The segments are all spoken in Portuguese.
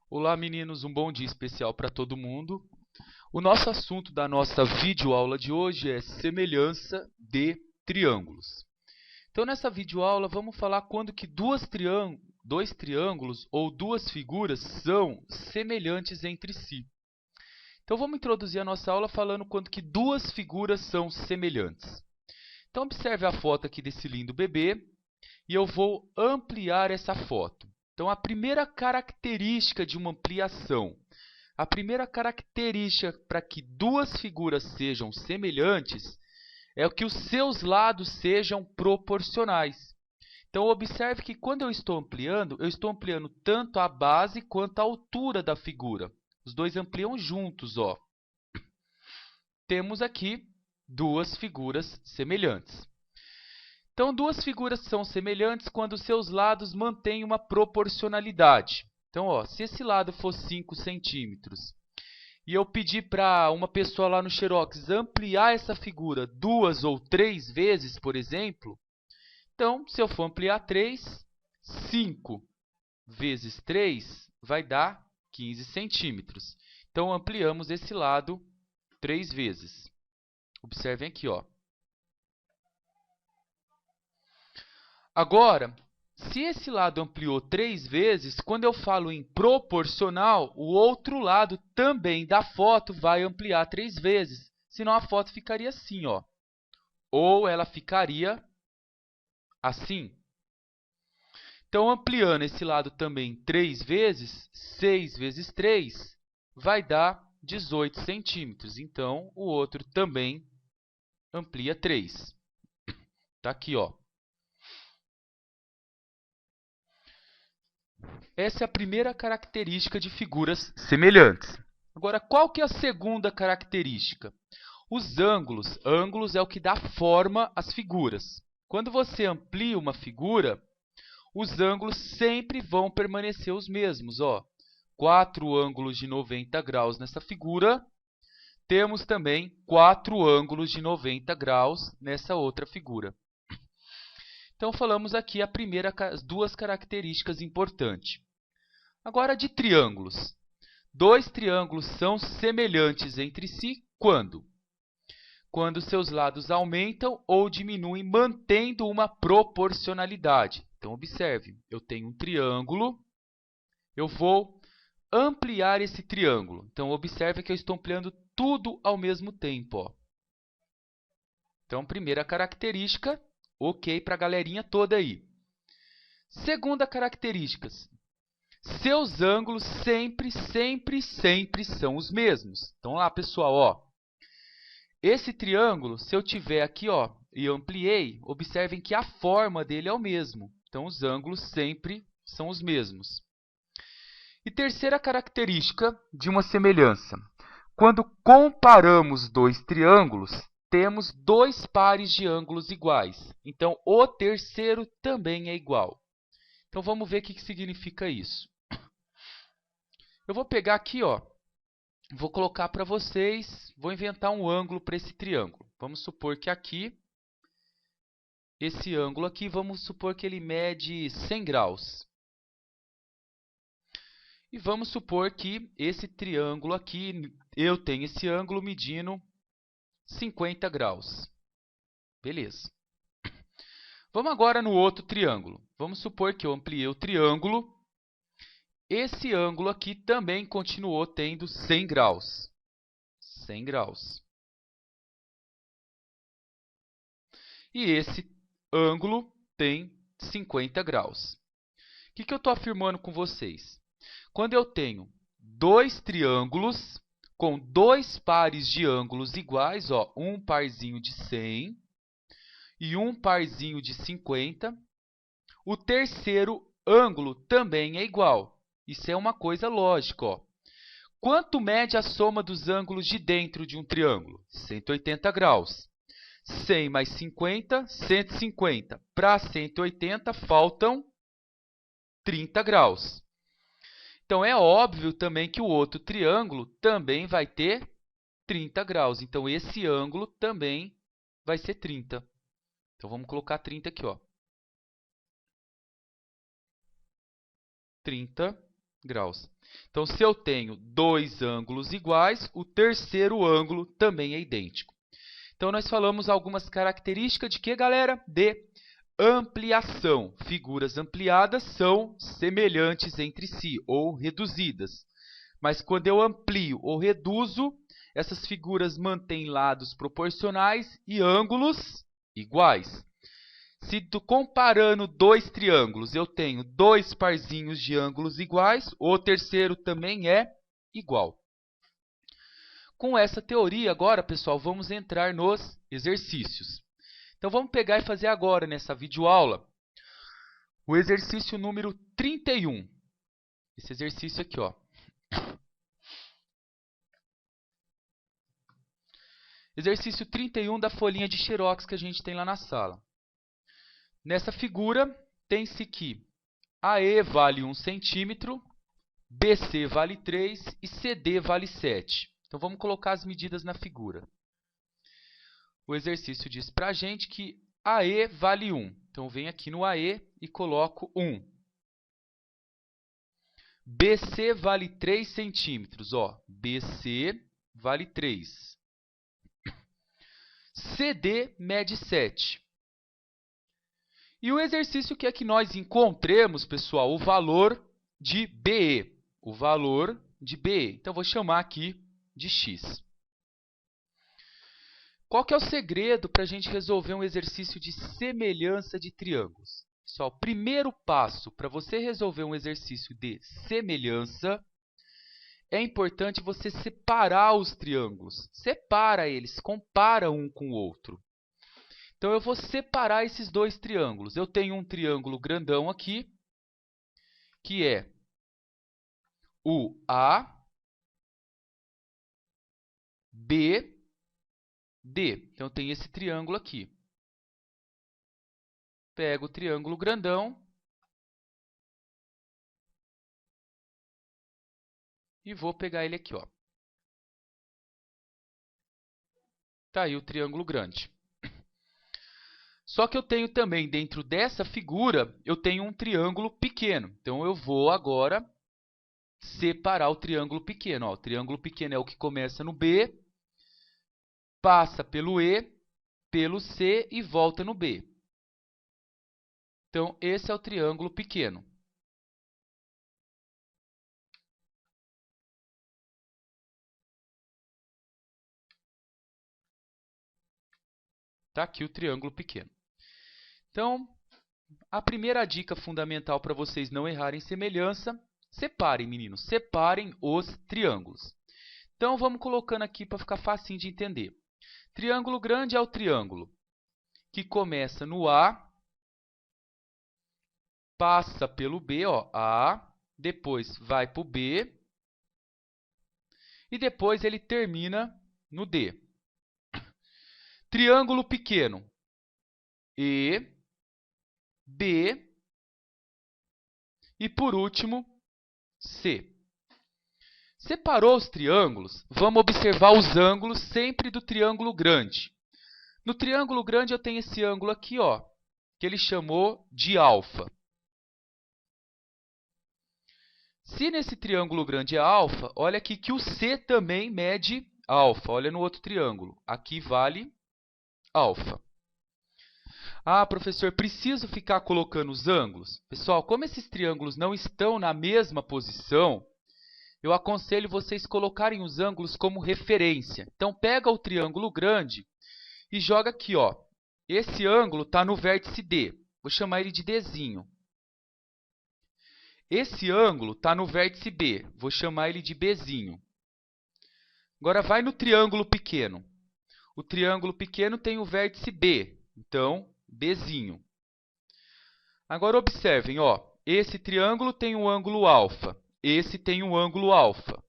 Olá, meninos, um bom dia especial para todo mundo. O nosso assunto da nossa videoaula de hoje é semelhança de triângulos. Então, nessa videoaula, vamos falar quando que dois triângulos ou duas figuras são semelhantes entre si. Então, vamos introduzir a nossa aula falando quando que duas figuras são semelhantes. Então, observe a foto aqui desse lindo bebê e eu vou ampliar essa foto. Então, a primeira característica de uma ampliação, a primeira característica para que duas figuras sejam semelhantes é que os seus lados sejam proporcionais. Então, observe que quando eu estou ampliando tanto a base quanto a altura da figura. Os dois ampliam juntos, ó. Temos aqui duas figuras semelhantes. Então, duas figuras são semelhantes quando seus lados mantêm uma proporcionalidade. Então, ó, se esse lado for 5 centímetros e eu pedir para uma pessoa lá no Xerox ampliar essa figura 2 ou 3 vezes, por exemplo, então, se eu for ampliar 3, 5 vezes 3 vai dar 15 centímetros. Então, ampliamos esse lado 3 vezes. Observem aqui, ó. Agora, se esse lado ampliou 3 vezes, quando eu falo em proporcional, o outro lado também da foto vai ampliar 3 vezes. Senão a foto ficaria assim, ó. Ou ela ficaria assim. Então, ampliando esse lado também 3 vezes, 6 vezes 3 vai dar 18 centímetros. Então, o outro também amplia 3. Está aqui, ó. Essa é a primeira característica de figuras semelhantes. Agora, qual que é a segunda característica? Os ângulos. Ângulos é o que dá forma às figuras. Quando você amplia uma figura, os ângulos sempre vão permanecer os mesmos. Ó. 4 ângulos de 90 graus nessa figura. Temos também 4 ângulos de 90 graus nessa outra figura. Então, falamos aqui as duas características importantes. Agora, de triângulos. Dois triângulos são semelhantes entre si quando? Quando seus lados aumentam ou diminuem, mantendo uma proporcionalidade. Então, observe, eu tenho um triângulo, eu vou ampliar esse triângulo. Então, observe que eu estou ampliando tudo ao mesmo tempo. Ó. Então, primeira característica, ok para a galerinha toda aí. Segunda característica, seus ângulos sempre são os mesmos. Então, lá, pessoal, ó. Esse triângulo, se eu tiver aqui, ó, e ampliei, observem que a forma dele é o mesmo. Então, os ângulos sempre são os mesmos. E terceira característica de uma semelhança. Quando comparamos dois triângulos, temos dois pares de ângulos iguais. Então, o terceiro também é igual. Então, vamos ver o que significa isso. Eu vou pegar aqui, ó, vou colocar para vocês, vou inventar um ângulo para esse triângulo. Vamos supor que aqui, esse ângulo aqui, vamos supor que ele mede 100 graus. E vamos supor que esse triângulo aqui, eu tenho esse ângulo medindo 50 graus. Beleza. Vamos agora no outro triângulo. Vamos supor que eu ampliei o triângulo. Esse ângulo aqui também continuou tendo 100 graus. 100 graus. E esse ângulo tem 50 graus. O que eu estou afirmando com vocês? Quando eu tenho dois triângulos com dois pares de ângulos iguais, ó, um parzinho de 100 e um parzinho de 50, o terceiro ângulo também é igual. Isso é uma coisa lógica. Ó. Quanto mede a soma dos ângulos de dentro de um triângulo? 180 graus. 100 mais 50, 150. Para 180, faltam 30 graus. Então, é óbvio também que o outro triângulo também vai ter 30 graus. Então, esse ângulo também vai ser 30. Então, vamos colocar 30 aqui, ó. 30 graus. Então, se eu tenho dois ângulos iguais, o terceiro ângulo também é idêntico. Então, nós falamos algumas características de quê, galera? De ampliação. Figuras ampliadas são semelhantes entre si ou reduzidas. Mas quando eu amplio ou reduzo, essas figuras mantêm lados proporcionais e ângulos iguais. Se comparando dois triângulos, eu tenho dois parzinhos de ângulos iguais, o terceiro também é igual. Com essa teoria, agora, pessoal, vamos entrar nos exercícios. Então, vamos pegar e fazer agora, nessa videoaula, o exercício número 31. Esse exercício aqui, ó. Exercício 31 da folhinha de xerox que a gente tem lá na sala. Nessa figura, tem-se que AE vale 1 centímetro, BC vale 3 e CD vale 7. Então, vamos colocar as medidas na figura. O exercício diz para a gente que AE vale 1. Então, eu venho aqui no AE e coloco 1. BC vale 3 centímetros. Ó, BC vale 3. CD mede 7. E o exercício quer que nós encontremos, pessoal, o valor de BE. O valor de BE. Então, vou chamar aqui de x. Qual que é o segredo para a gente resolver um exercício de semelhança de triângulos? Pessoal, primeiro passo para você resolver um exercício de semelhança, é importante você separar os triângulos. Separa eles, compara um com o outro. Então, eu vou separar esses dois triângulos. Eu tenho um triângulo grandão aqui, que é o ABD. Então, eu tenho esse triângulo aqui. Pego o triângulo grandão e vou pegar ele aqui, ó. Tá aí o triângulo grande. Só que eu tenho também, dentro dessa figura, eu tenho um triângulo pequeno. Então, eu vou agora separar o triângulo pequeno. Ó, o triângulo pequeno é o que começa no B, passa pelo E, pelo C e volta no B. Então, esse é o triângulo pequeno. Está aqui o triângulo pequeno. Então, a primeira dica fundamental para vocês não errarem semelhança, separem, meninos, separem os triângulos. Então, vamos colocando aqui para ficar facinho de entender. Triângulo grande é o triângulo que começa no A, passa pelo B, ó, A, depois vai para o B e depois ele termina no D. Triângulo pequeno, E, B e, por último, C. Separou os triângulos, vamos observar os ângulos sempre do triângulo grande. No triângulo grande eu tenho esse ângulo aqui, ó, que ele chamou de alfa. Se nesse triângulo grande é alfa, olha aqui que o C também mede alfa. Olha no outro triângulo. Aqui vale alfa. Ah, professor, preciso ficar colocando os ângulos? Pessoal, como esses triângulos não estão na mesma posição, eu aconselho vocês colocarem os ângulos como referência. Então, pega o triângulo grande e joga aqui, ó. Esse ângulo está no vértice D. Vou chamar ele de Dzinho. Esse ângulo está no vértice B. Vou chamar ele de Bzinho. Agora, vai no triângulo pequeno. O triângulo pequeno tem o vértice B. Então, Bzinho. Agora, observem, ó. Esse triângulo tem um ângulo alfa. Esse tem um ângulo alfa.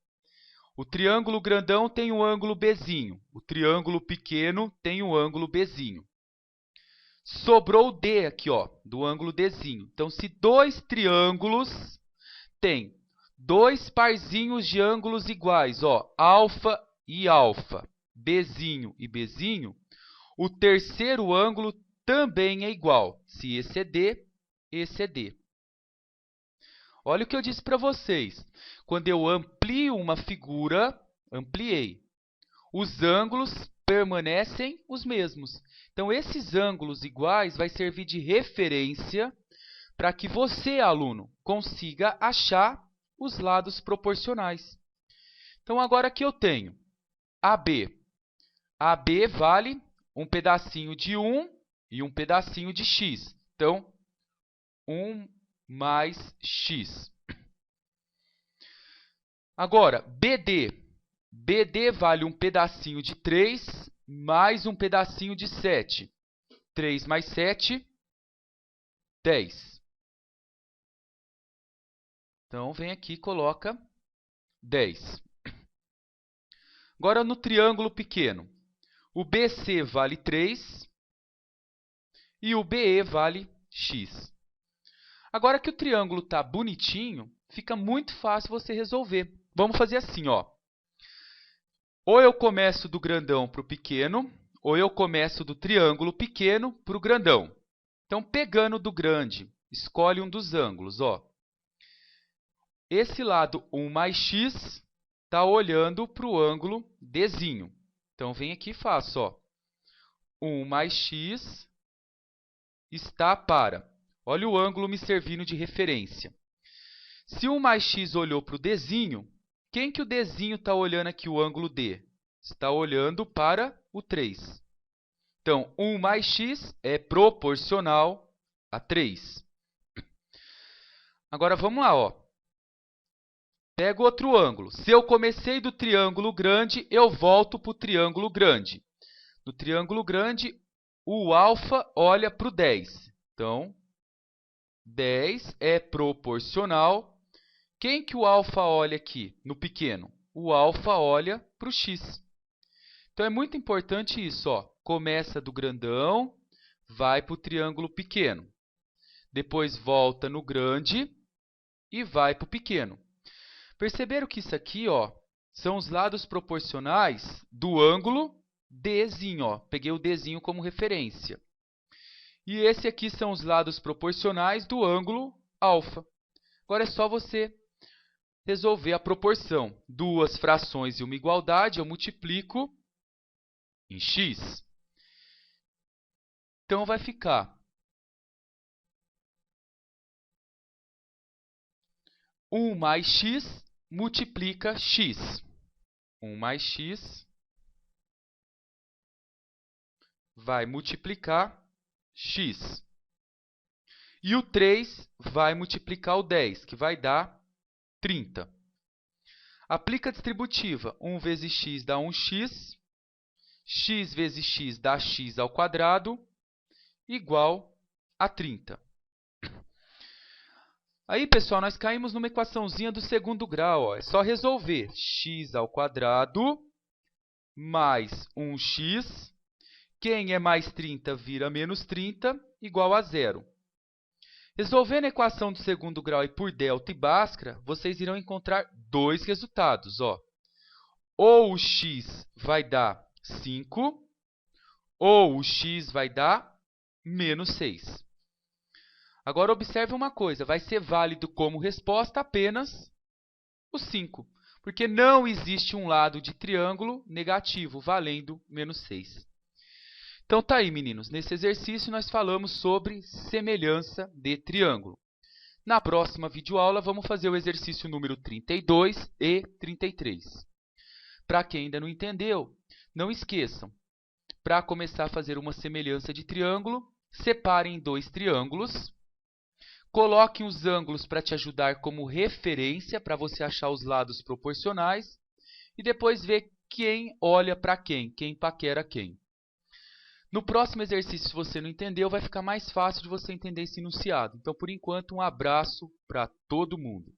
O triângulo grandão tem um ângulo Bzinho. O triângulo pequeno tem um ângulo Bzinho. Sobrou o D aqui, ó, do ângulo Dzinho. Então, se dois triângulos têm dois parzinhos de ângulos iguais, ó, alfa e alfa, Bzinho e Bzinho, o terceiro ângulo também é igual. Se esse é D, esse é D. Olha o que eu disse para vocês. Quando eu amplio uma figura, ampliei, os ângulos permanecem os mesmos. Então, esses ângulos iguais vai servir de referência para que você, aluno, consiga achar os lados proporcionais. Então, agora aqui eu tenho AB. AB vale um pedacinho de 1 e um pedacinho de x. Então, 1 mais x. Agora, BD. BD vale um pedacinho de 3 mais um pedacinho de 7. 3 mais 7, 10. Então, vem aqui e coloca 10. Agora, no triângulo pequeno. O BC vale 3 e o BE vale x. Agora que o triângulo está bonitinho, fica muito fácil você resolver. Vamos fazer assim, ó. Ou eu começo do grandão para o pequeno, ou eu começo do triângulo pequeno para o grandão. Então, pegando do grande, escolhe um dos ângulos, ó. Esse lado 1 mais x está olhando para o ângulo Dzinho. Então, vem aqui e faço, ó. 1 mais x está para... Olha o ângulo me servindo de referência. Se 1 mais x olhou para o Dzinho, quem que o Dzinho está olhando aqui, o ângulo D? Está olhando para o 3. Então, 1 mais x é proporcional a 3. Agora, vamos lá, ó. Pego outro ângulo. Se eu comecei do triângulo grande, eu volto para o triângulo grande. No triângulo grande, o alfa olha para o 10. Então, 10 é proporcional. Quem que o alfa olha aqui no pequeno? O alfa olha para o x. Então, é muito importante isso, ó. Começa do grandão, vai para o triângulo pequeno. Depois volta no grande e vai para o pequeno. Perceberam que isso aqui, ó, são os lados proporcionais do ângulo Dzinho, ó. Peguei o Dzinho como referência. E esse aqui são os lados proporcionais do ângulo alfa. Agora é só você resolver a proporção. Duas frações e uma igualdade, eu multiplico em x. Então, vai ficar 1 mais x multiplica x. 1 mais x vai multiplicar x. E o 3 vai multiplicar o 10, que vai dar 30. Aplica a distributiva. 1 vezes x dá 1x. X vezes x dá x ao quadrado, igual a 30. Aí, pessoal, nós caímos numa equaçãozinha do segundo grau. Ó. É só resolver. X ao quadrado mais 1x. Quem é mais 30 vira menos 30, igual a 0. Resolvendo a equação do segundo grau e por delta e Bhaskara, vocês irão encontrar dois resultados. Ó. Ou o x vai dar 5, ou o x vai dar menos 6. Agora, observe uma coisa, vai ser válido como resposta apenas o 5, porque não existe um lado de triângulo negativo valendo menos 6. Então, tá aí, meninos. Nesse exercício, nós falamos sobre semelhança de triângulo. Na próxima videoaula, vamos fazer o exercício número 32 e 33. Para quem ainda não entendeu, não esqueçam, para começar a fazer uma semelhança de triângulo, separem dois triângulos. Coloquem os ângulos para te ajudar como referência, para você achar os lados proporcionais. E depois ver quem olha para quem paquera quem. No próximo exercício, se você não entendeu, vai ficar mais fácil de você entender esse enunciado. Então, por enquanto, um abraço para todo mundo.